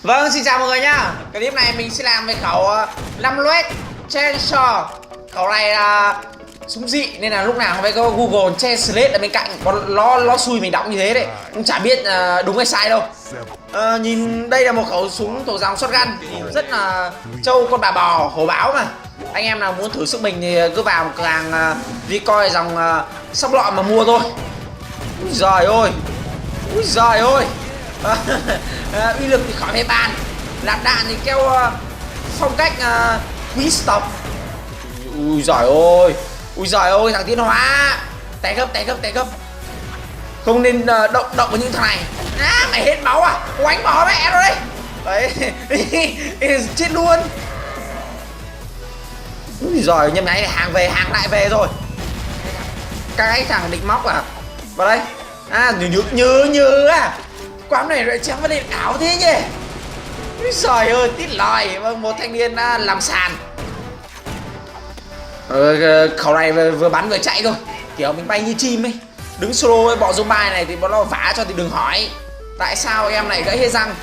Vâng, xin chào mọi người nhá. Clip này mình sẽ làm về khẩu 5 loét Chainsaw. Khẩu này là súng dị nên là lúc nào cũng phải có Google Translate ở bên cạnh. Nó xui mình đọc như thế đấy, cũng chả biết đúng hay sai đâu. Nhìn đây là một khẩu súng thuộc dòng shotgun, nhìn rất là trâu con bà bò hổ báo mà. Anh em nào muốn thử sức mình thì cứ vào một cửa hàng Vcoy dòng sóc lọ mà mua thôi. Úi giời ơi, úi giời ơi. Uy lực thì khỏi phải bàn, lạt đạn thì kêu phong cách quý stop. Ui giời ơi, ui giời ơi, thằng tiến hóa té gấp, không nên động vào những thằng này. Mày hết máu à, quánh bỏ mẹ rồi đấy. Đấy. Chết luôn. Ui giời, nhầm nháy này, hàng lại về rồi. Cái thằng định móc à, vào đây. Như quán này lại chém vào điện ảo thế nhỉ. Úi giời ơi, tít lòi. Vâng, một thanh niên làm sàn. Khẩu này vừa bắn vừa chạy thôi, kiểu mình bay như chim ấy. Đứng solo với bọn zombie này thì bọn nó vả cho thì đừng hỏi tại sao em này gãy hết răng.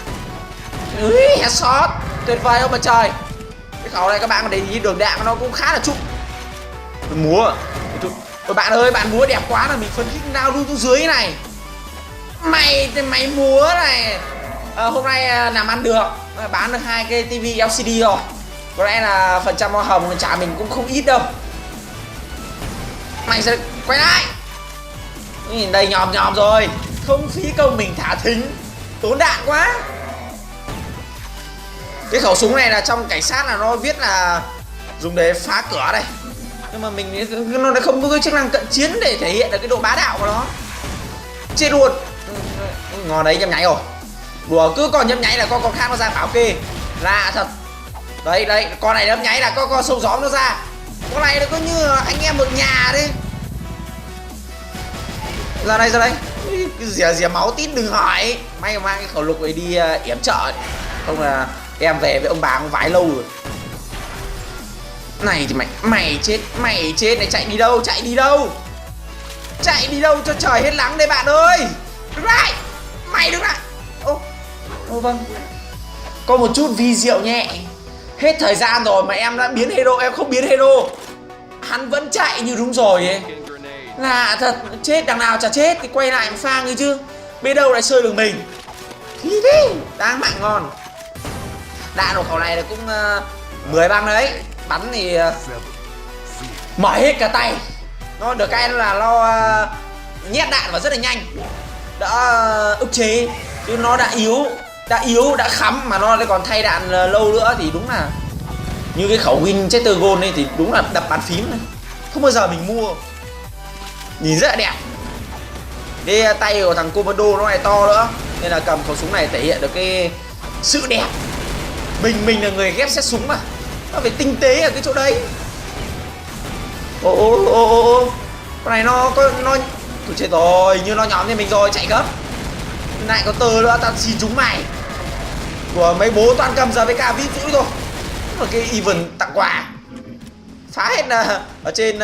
Headshot tuyệt vời ông bà trời. Cái khẩu này các bạn có để ý đường đạn nó cũng khá là trụng. Múa ôi bạn ơi, bạn múa đẹp quá là mình phấn khích nào luôn xuống dưới này. Mày múa này hôm nay làm ăn được, bán được 2 cái tivi LCD rồi. Có lẽ là phần trăm hoa hồng trả mình cũng không ít đâu. Mày sẽ quay lại. Nhìn đây, nhòm rồi, không phí công mình thả thính, tốn đạn quá. Cái khẩu súng này là trong cảnh sát là nó viết là dùng để phá cửa đây, nhưng mà mình nó lại không có cái chức năng cận chiến để thể hiện được cái độ bá đạo của nó. Chết luôn. Ngon đấy, nhấp nháy rồi. Đùa, cứ còn nhấp nháy là con khác nó ra bảo kê. Lạ thật. Đấy, con này nhấp nháy là con sâu gióm nó ra. Con này nó có như anh em một nhà đấy. Ra đây. Rỉa máu tít đừng hỏi. May mang cái khẩu lục ấy đi yểm trợ, không là em về với ông bà cũng vái lâu rồi. Này thì mày chết này, chạy đi đâu cho trời hết nắng đây bạn ơi. Đứng lại, mày đứng lại. Ô vâng, có một chút vi diệu nhẹ. Hết thời gian rồi mà em đã biến hero, em không biến hero, hắn vẫn chạy như đúng rồi ấy. Lạ thật, chết đằng nào chả chết thì quay lại pha người chứ, biết đâu lại chơi được mình. Thì thế, đáng mạng ngon. Đạn của khẩu này là cũng 10 băng đấy. Bắn thì mỏi hết cả tay. Nó được cái là nó nhét đạn vào rất là nhanh, đã ức chế. Chứ nó đã yếu, đã khắm mà nó lại còn thay đạn lâu nữa thì đúng là như cái khẩu Winchester Gold này thì đúng là đập bàn phím này. Không bao giờ mình mua. Nhìn rất là đẹp. Cái tay của thằng Commando nó lại to nữa, nên là cầm khẩu súng này thể hiện được cái sự đẹp. Mình là người ghép set súng mà, nó phải tinh tế ở cái chỗ đấy. Con này nó thôi chết rồi, như nó nhóm như mình rồi, chạy gấp. Lại có tờ nữa, tao xin chúng mày. Của mấy bố toàn cầm giờ với cả vít dữ thôi. Một cái event tặng quà phá hết ở trên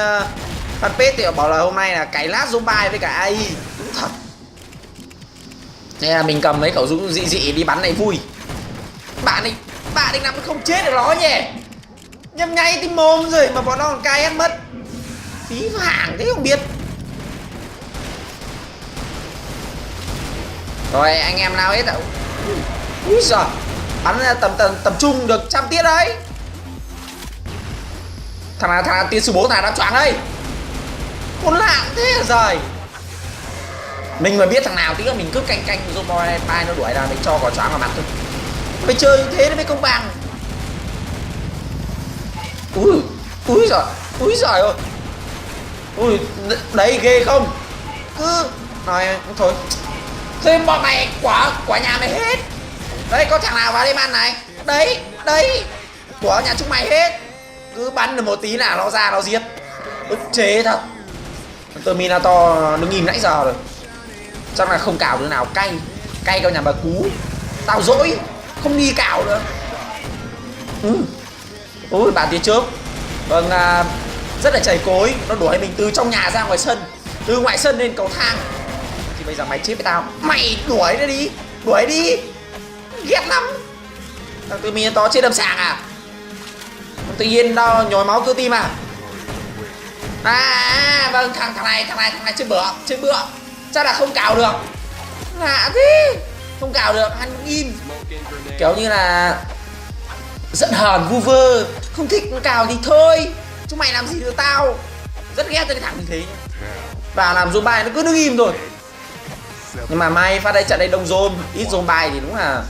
fanpage thì bảo là hôm nay là cày lát zombie với cả AI. Đúng thật. Đây là mình cầm mấy khẩu súng dị đi bắn này vui. Bạn định làm không chết được nó nhỉ. Nhâm nháy tí mồm rồi mà bọn nó còn cay hết mất. Phí hàng thế không biết. Rồi anh em nào hết ạ. Úi giời, bắn tầm trung được 100 tiết đấy. Thằng tiên sư bố thằng đã choáng đây. Con lạ thế là giời. Mình mà biết thằng nào tí nữa mình cứ canh zombie bay nó đuổi là mình cho quả choáng vào mặt thôi. Mày chơi như thế nó mới công bằng. Úi giời ơi. Ui, đấy ghê không. Cứ nói thôi. Thôi bọn mày quả nhà mày hết. Đấy, có thằng nào vào đây ăn này. Đấy của nhà chúng mày hết. Cứ bắn được một tí là nó ra nó giết. Ức chế thật. Terminator nó nhìn nãy giờ rồi. Chắc là không cào đứa nào cay cao nhà bà Cú. Tao dỗi, không đi cào nữa. Ôi bàn tiến trước. Vâng, rất là chảy cối. Nó đuổi mình từ trong nhà ra ngoài sân, từ ngoài sân lên cầu thang. Thì bây giờ mày chết với tao. Mày đuổi nó đi, đuổi đi. Ghét lắm. Thằng tự mình to chết đâm sàng à? Tự nhiên đau nhồi máu cơ tim à? Vâng, thằng này chơi bựa chắc là không cào được. Lạ thế, không cào được, hắn im kiểu như là giận hờn vu vơ, không thích cào thì thôi, chúng mày làm gì được tao. Rất ghét cái thằng như thế và làm zone bài nó cứ đứng im rồi. Nhưng mà may phát đây trận đây đông zone, ít zone bài thì đúng là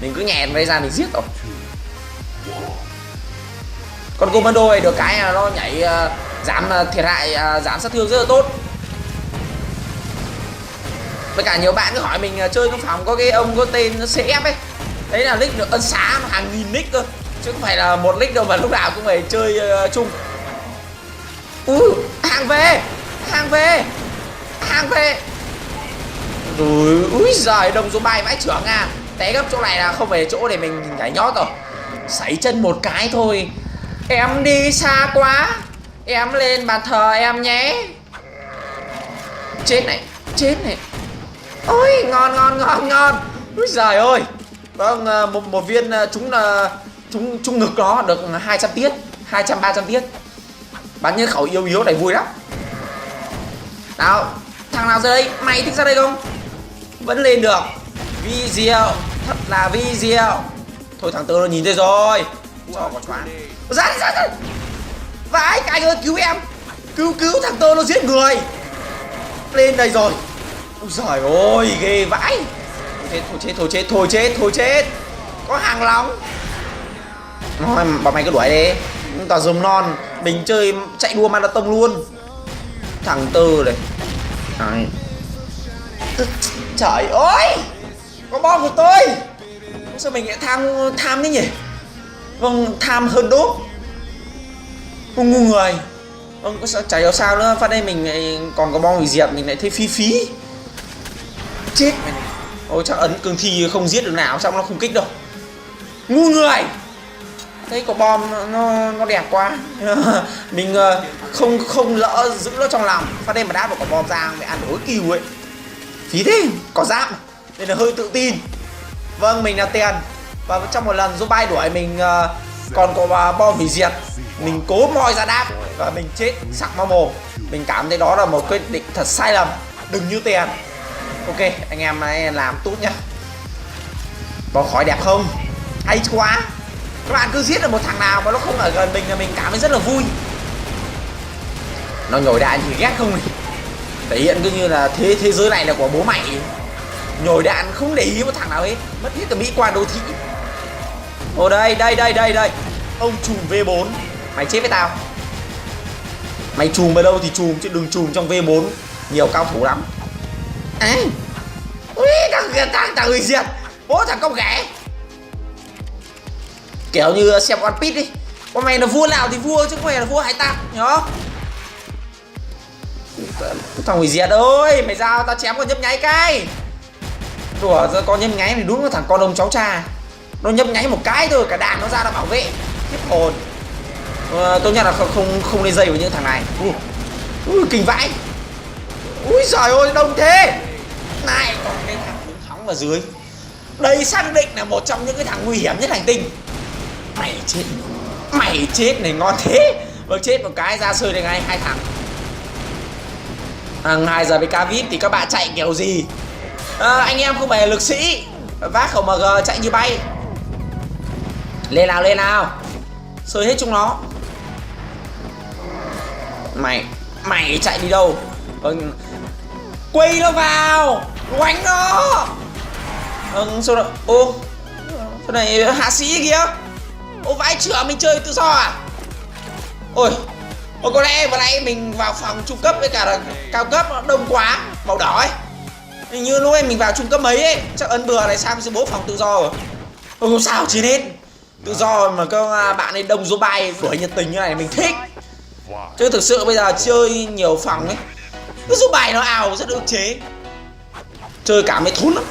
mình cứ nhẹn đây ra mình giết rồi. Con commando này được cái là nó nhảy giảm thiệt hại, giảm sát thương rất là tốt. Với cả nhiều bạn cứ hỏi mình chơi trong phòng có cái ông có tên nó CF ấy, đấy là nick được ân xá hàng nghìn nick cơ, chứ không phải là một nick đâu mà lúc nào cũng phải chơi chung. Hàng về rồi, úi giời, đông số bay vãi trưởng à. Té gấp chỗ này là không phải chỗ để mình nhảy nhót rồi, sảy chân một cái thôi. Em đi xa quá, em lên bàn thờ em nhé. Chết này. Ôi ngon. Úi giời ơi. Vâng, một viên trúng ngực nó được 200 tiết, 200-300 tiết. Bắn như khẩu yếu này vui lắm. Nào, thằng nào ra đây? Mày thích ra đây không? Vẫn lên được. Vi diệu, thật là vi diệu. Thôi thằng Tơ nó nhìn thấy rồi. Cho có choáng. Ra. Vãi, cái ơi cứu em. Cứu thằng Tơ nó giết người. Lên đây rồi. Ôi giời ơi, ghê vãi. Thôi chết. Có hàng nóng. Thôi, bọn mày cứ đuổi đi. Toàn dùm non. Mình chơi chạy đua marathon luôn. Thằng Tơ này. Đấy. Trời ơi, có bom của tôi. Sao mình lại tham thế nhỉ? Vâng, tham hơn đốt. Không ngu người. Vâng, chả hiểu sao nữa. Phát đây mình còn có bom hủy diệt, mình lại thấy phí. Chết mày này. Ôi chắc ấn cường thi không giết được nào, xong nó không kích đâu. Ngu người. Thấy có bom nó đẹp quá. Mình không lỡ giữ nó trong lòng. Phát đây mà đáp được quả bom ra mày ăn ối kiều ấy. Phí thế, có giáp nên là hơi tự tin. Vâng, mình là Tiền. Và trong một lần giúp bay đuổi mình còn có bom hủy diệt, mình cố moi ra đáp và mình chết sặc mau mồm. Mình cảm thấy đó là một quyết định thật sai lầm. Đừng như Tiền. Ok, anh em làm tốt nhá. Bom khói đẹp không? Hay quá. Các bạn cứ giết được một thằng nào mà nó không ở gần mình là mình cảm thấy rất là vui. Nó nhồi đạn thì ghét không này. Thể hiện cứ như là thế giới này là của bố mày. Nhồi đạn không để ý một thằng nào hết, mất hết cả mỹ quan đô thị. Ồ đây. Ông trùm V4. Mày chết với tao. Mày trùm ở đâu thì trùm, chứ đừng trùm trong V4. Nhiều cao thủ lắm. Ui, thằng người diệt. Bố thằng con ghẻ. Kiểu như xem One Piece đi. Con mày là vua nào thì vua, chứ không phải là vua hải tặc. Nhớ không? Thằng hủy diệt ơi, mày giao tao chém con nhấp nháy cái. Đùa ra con nhấp nháy thì đúng là thằng con ông cháu cha. Nó nhấp nháy một cái thôi, cả đàn nó ra là bảo vệ. Tiếp hồn. Tốt nhất là không lên dây với những thằng này. Kinh vãi. Úi giời ơi, đông thế. Này, còn cái thằng đứng hóng ở dưới. Đây xác định là một trong những cái thằng nguy hiểm nhất hành tinh. Mày chết này, ngon thế. Vâng, chết một cái ra sơi đây ngay hai thằng. 2 giờ với ca VIP thì các bạn chạy kiểu gì? Anh em không phải là lực sĩ, vác khẩu MG chạy như bay. Lên nào. Sơi hết chúng nó. Mày chạy đi đâu? Quay nó vào, oánh nó. Sao đó? Sao này hạ sĩ kìa. Vãi chữa, mình chơi tự do à? Ôi, có lẽ vừa nãy mình vào phòng trung cấp với cả là cao cấp nó đông quá, màu đỏ ấy. Hình như lúc ấy mình vào trung cấp mấy ấy, chắc ấn bừa này sang bố phòng tự do rồi. Không sao chiến hết. Tự do mà các bạn ấy đông số bay đuổi nhiệt tình như này mình thích. Chứ thực sự bây giờ chơi nhiều phòng ấy, cứ số bài nó ào rất ức chế. Chơi cả mấy thốn lắm.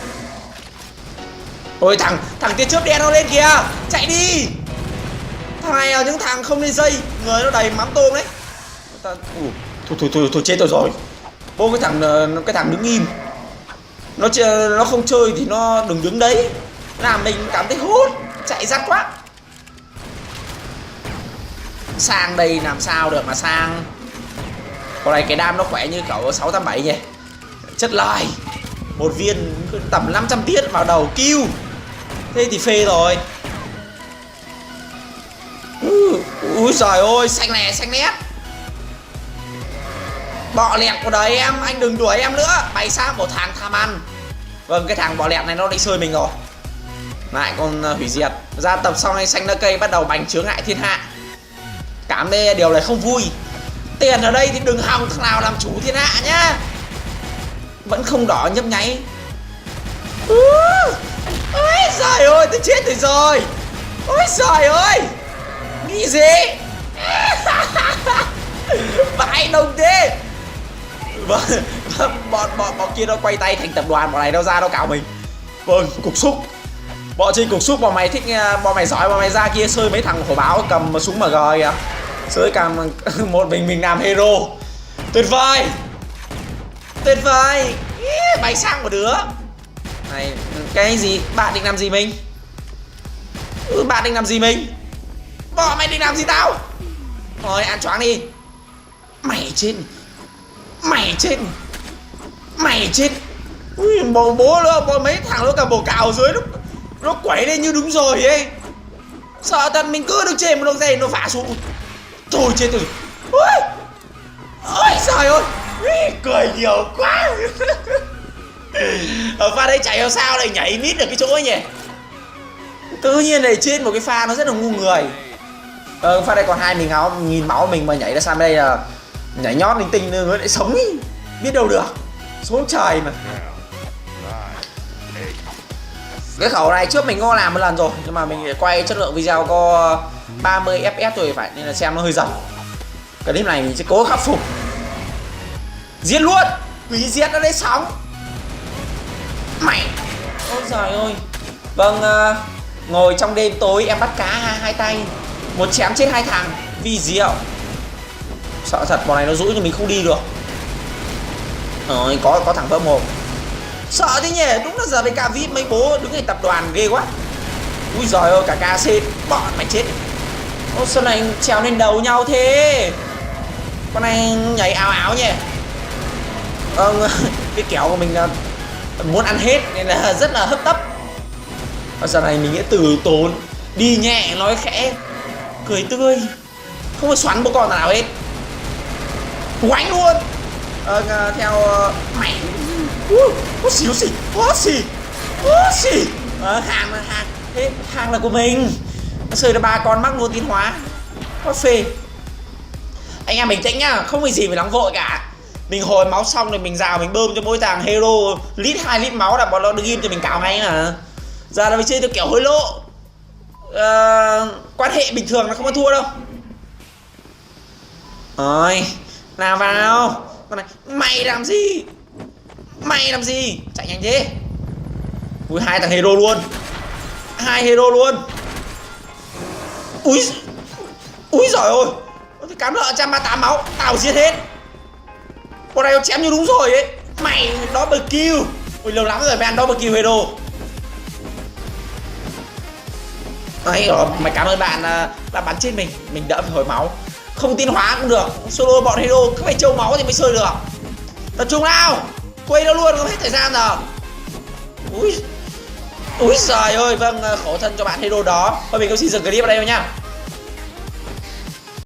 Ôi thằng tia chớp đen nó lên kìa, chạy đi. Thằng này là những thằng không lên dây, người nó đầy mắm tôm đấy. Thôi chết tôi rồi. Bố cái thằng đứng im. Nó không chơi thì nó đừng đứng đấy, làm mình cảm thấy hốt. chạy rắt quá. Sang đây làm sao được mà sang. Còn này cái đam nó khỏe như cậu 687 nhỉ. Chất lời. Một viên tầm 500 tiết vào đầu kill. Thế thì phê rồi. Úi giời ơi, xanh nè, xanh nét. Bọ lẹt của đời em, anh đừng đuổi em nữa. Bày sang một thằng tham ăn. Vâng, cái thằng bọ lẹt này nó định sơi mình rồi. Lại con hủy diệt. Ra tập xong anh xanh lá cây bắt đầu bành chướng ngại thiên hạ. Cảm thấy điều này không vui. Tiền ở đây thì đừng hòng thằng nào làm chủ thiên hạ nhá. Vẫn không đỏ nhấp nháy. Ôi giời ơi, tôi chết rồi rồi. Ôi giời ơi. Nghĩ gì? Vãi đông thế. Bọn kia nó quay tay thành tập đoàn, bọn này nó ra nó cào mình. Vâng, cục xúc. Bọn trên cục xúc, bọn mày thích, bọn mày giỏi, bọn mày ra kia sơi mấy thằng hổ báo cầm súng MG kìa. Sơi cầm một mình làm hero. Tuyệt vời. Tuyệt vời. Bày sang một đứa. Này, cái gì? Bạn định làm gì mình? Bạn định làm gì mình? Bọn mày định làm gì tao? Thôi ăn choáng đi. Mày chết. Mày chết. Mày chết. Ui, bố nữa, bọn mấy thằng nó cầm bồ cào ở dưới nó quẩy lên như đúng rồi ấy. Sợ thật mình cứ đứng trên một đồng giày nó phả xuống. Thôi chết rồi. Ôi trời ơi. Cười nhiều quá. Ở pha đây chạy làm sao lại nhảy mít được cái chỗ ấy nhỉ? Tự nhiên này trên một cái pha nó rất là ngu người. Pha đây còn 2.000 máu mình mà nhảy ra sang đây là nhảy nhót linh tinh nó lại sống ý. Biết đâu được. Xuống trời mà. Cái khẩu này trước mình có làm một lần rồi, nhưng mà mình quay chất lượng video có 30 fps rồi phải, nên là xem nó hơi dở. Cái clip này mình sẽ cố khắc phục. Giết luôn. Hủy diệt nó lấy sóng. Mày. Ôi giời ơi. Vâng, ngồi trong đêm tối em bắt cá hai tay. Một chém chết hai thằng. Vì diệu. Sợ thật, bọn này nó rũi cho mình không đi được. Rồi, có thằng vỡ mồm. Sợ thế nhỉ, đúng là giờ với cả VIP mấy bố đứng ở tập đoàn ghê quá. Ui giời ơi, cả KC bọn mày chết. Ô sao này trèo lên đầu nhau thế. Con này nhảy ảo ảo nhỉ. Cái kéo của mình là muốn ăn hết nên là rất là hấp tấp. Giờ này mình sẽ từ tốn, đi nhẹ nói khẽ, cười tươi, không có xoắn một con nào hết. Quánh luôn. Theo mày. Có xì. Hàng là của mình. Nó sơi ra 3 con mắc luôn tiến hóa. Có phê. Anh em bình tĩnh nhá, không có gì phải nóng vội cả. Mình hồi máu xong rồi mình rào mình bơm cho mỗi thằng hero lít 2 lít máu là bọn nó được im cho mình cào ngay mà. Giờ là mình chơi theo kiểu hối lộ. Quan hệ bình thường là không có thua đâu. Rồi, nào vào. Con này, mày làm gì? Chạy nhanh thế. Ui, 2 thằng hero luôn. 2 hero luôn. Ui giời ơi. Cái cám lợn 138 máu. Tao giết hết. Con này nó chém như đúng rồi ấy. Mày double kill. Ui lâu lắm rồi mày ăn double kill hero. Đấy rồi, mày cảm ơn bạn đã bắn chết mình đỡ phải hồi máu. Không tiến hóa cũng được. Solo bọn hero cứ phải trâu máu thì mới sơi được. Tập trung nào. Quay nó luôn, không hết thời gian rồi. Ui giời ơi, vâng, khổ thân cho bạn hero đó. Và mình cũng xin dừng clip ở đây rồi nhá.